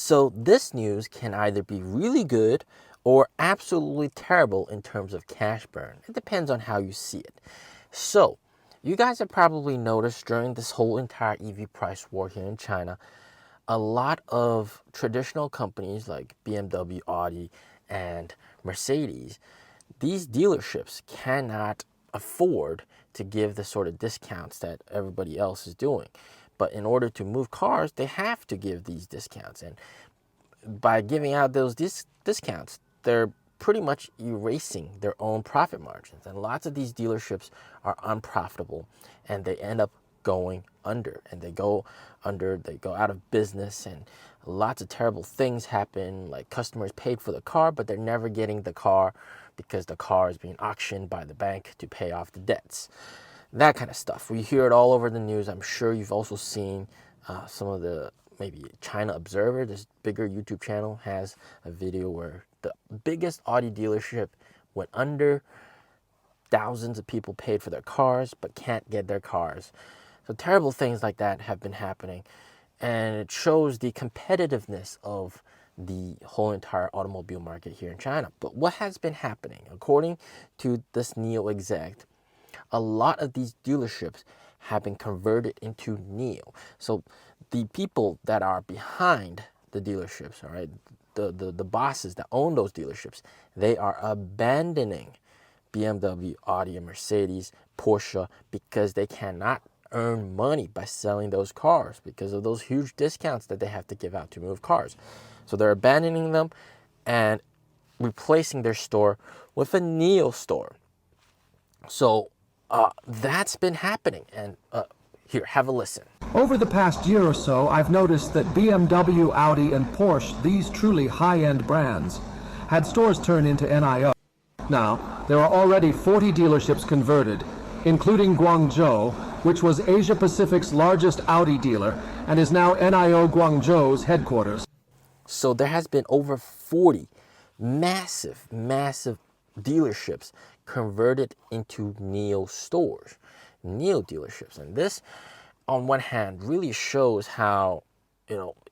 So this news can either be really good or absolutely terrible in terms of cash burn. It depends on how you see it. So you guys have probably noticed during this whole entire EV price war here in China, a lot of traditional companies like BMW, Audi, and Mercedes, these dealerships cannot afford to give the sort of discounts that everybody else is doing. But in order to move cars, they have to give these discounts. And by giving out those discounts, they're pretty much erasing their own profit margins. And lots of these dealerships are unprofitable and they end up going under. And they go under, they go out of business, and lots of terrible things happen, like customers paid for the car, but they're never getting the car because the car is being auctioned by the bank to pay off the debts. That kind of stuff. We hear it all over the news. I'm sure you've also seen some of the, maybe China Observer, this bigger YouTube channel, has a video where the biggest Audi dealership went under. Thousands of people paid for their cars but can't get their cars. So terrible things like that have been happening, and it shows the competitiveness of the whole entire automobile market here in China. But what has been happening, according to this NIO exec, a lot of these dealerships have been converted into NIO. So the people that are behind the dealerships, all right, the bosses that own those dealerships, they are abandoning BMW, Audi, and Mercedes, Porsche, because they cannot earn money by selling those cars because of those huge discounts that they have to give out to move cars. So they're abandoning them and replacing their store with a NIO store. So that's been happening. And here, have a listen. Over the past year or so, I've noticed that BMW, Audi, and Porsche, these truly high-end brands, had stores turn into NIO. Now, there are already 40 dealerships converted, including Guangzhou, which was Asia Pacific's largest Audi dealer and is now NIO Guangzhou's headquarters. So there has been over 40 massive dealerships converted into NIO stores, NIO dealerships. And this, on one hand, really shows how,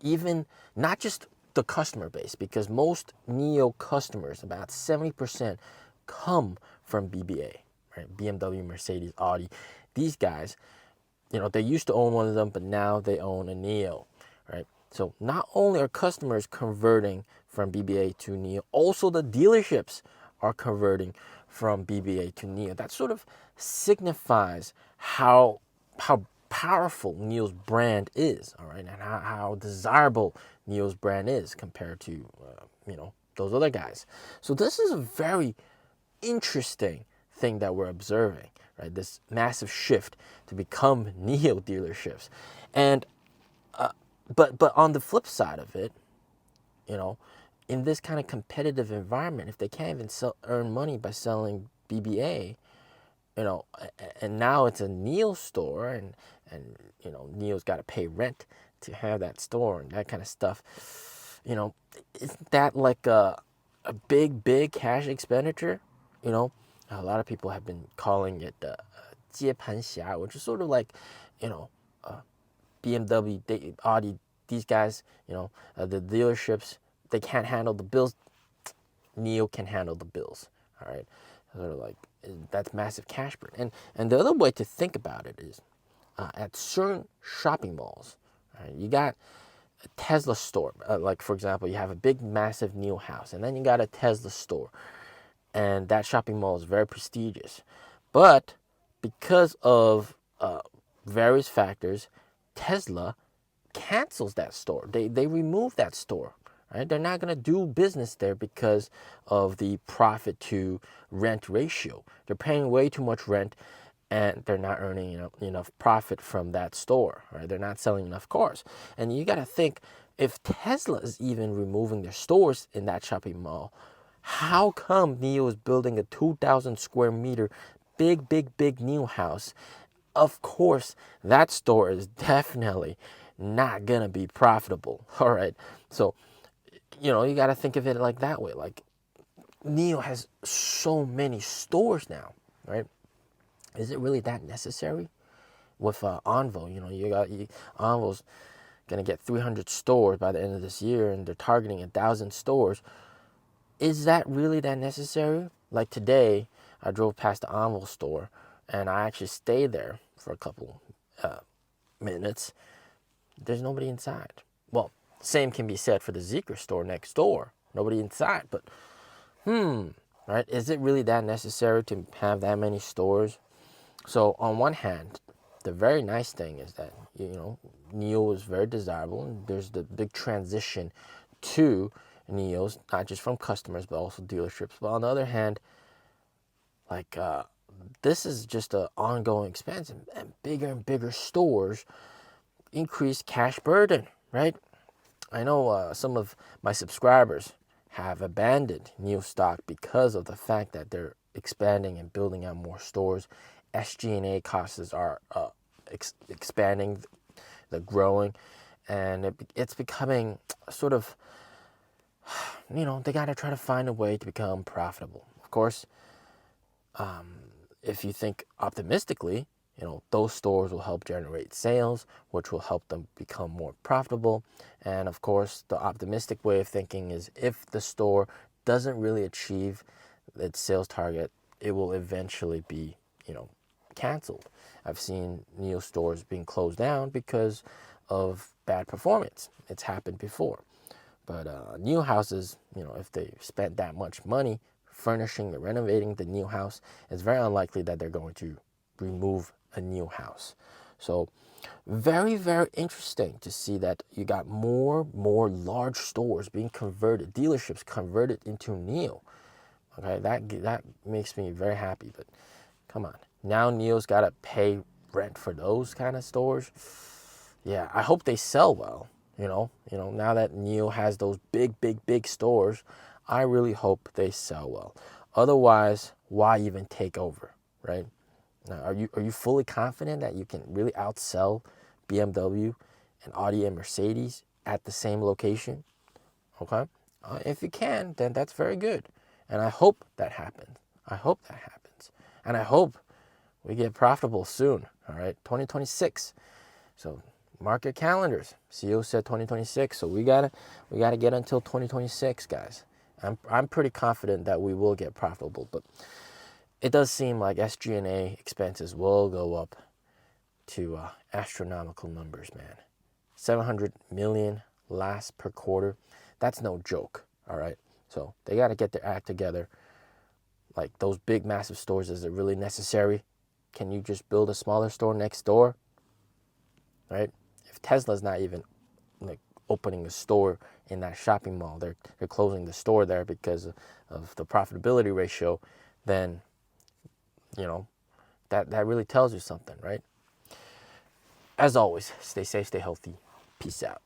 even not just the customer base, because most NIO customers, about 70%, come from BBA, right? BMW, Mercedes, Audi. These guys, they used to own one of them, but now they own a NIO, right? So not only are customers converting from BBA to NIO, also the dealerships are converting from BBA to NIO. That sort of signifies how powerful NIO's brand is, all right, and how desirable NIO's brand is compared to, those other guys. So this is a very interesting thing that we're observing, right? This massive shift to become NIO dealerships. And but on the flip side of it, in this kind of competitive environment, if they can't even earn money by selling BBA, and now it's a NIO store, and NIO's got to pay rent to have that store and that kind of stuff. Isn't that like a big cash expenditure? A lot of people have been calling it 接盘侠, which is sort of like, BMW, Audi, these guys, the dealerships, they can't handle the bills. NIO can handle the bills, all right? Sort of like, that's massive cash burn. And the other way to think about it is at certain shopping malls, right, you got a Tesla store. Like, for example, you have a big, massive NIO house, and then you got a Tesla store. And that shopping mall is very prestigious. But because of various factors, Tesla cancels that store. They remove that store. Right? They're not going to do business there because of the profit to rent ratio. They're paying way too much rent, and they're not earning enough profit from that store. Right? They're not selling enough cars. And you got to think, if Tesla is even removing their stores in that shopping mall, how come NIO is building a 2,000 square meter big NIO house? Of course, that store is definitely not going to be profitable. All right. So, you got to think of it like that way. Like, NIO has so many stores now, right? Is it really that necessary? With Envo, you got Envo's going to get 300 stores by the end of this year, and they're targeting 1,000 stores. Is that really that necessary? Like today, I drove past the Anvil store, and I actually stayed there for a couple minutes. There's nobody inside. Well, same can be said for the Zeekr store next door. Nobody inside, but right? Is it really that necessary to have that many stores? So on one hand, the very nice thing is that, NIO is very desirable, and there's the big transition to NIOs, not just from customers, but also dealerships. But on the other hand, this is just an ongoing expense, and bigger stores increase cash burden, right? I know some of my subscribers have abandoned NIO stock because of the fact that they're expanding and building out more stores. SG&A costs are expanding, they're growing, and it's becoming sort of, they got to try to find a way to become profitable. Of course, if you think optimistically, those stores will help generate sales, which will help them become more profitable. And of course, the optimistic way of thinking is if the store doesn't really achieve its sales target, it will eventually be, canceled. I've seen NIO stores being closed down because of bad performance. It's happened before. But NIO houses, if they spent that much money furnishing and renovating the NIO house, it's very unlikely that they're going to remove a NIO house. So very, very interesting to see that you got more large stores being converted, dealerships converted into NIO. Okay, that makes me very happy. But come on, now NIO's got to pay rent for those kind of stores. Yeah, I hope they sell well. Now that NIO has those big stores, I really hope they sell well. Otherwise, why even take over, right? Now, are you fully confident that you can really outsell BMW and Audi and Mercedes at the same location? Okay, if you can, then that's very good, and I hope that happens. And I hope we get profitable soon. All right, 2026. So mark your calendars. CEO said 2026, so we gotta get until 2026, guys. I'm pretty confident that we will get profitable, but it does seem like SG&A expenses will go up to astronomical numbers, man. 700 million last per quarter. That's no joke, all right? So they got to get their act together. Like those big, massive stores, is it really necessary? Can you just build a smaller store next door, right? If Tesla's not even opening a store in that shopping mall, they're closing the store there because of the profitability ratio, then that really tells you something, right? As always, stay safe, stay healthy. Peace out.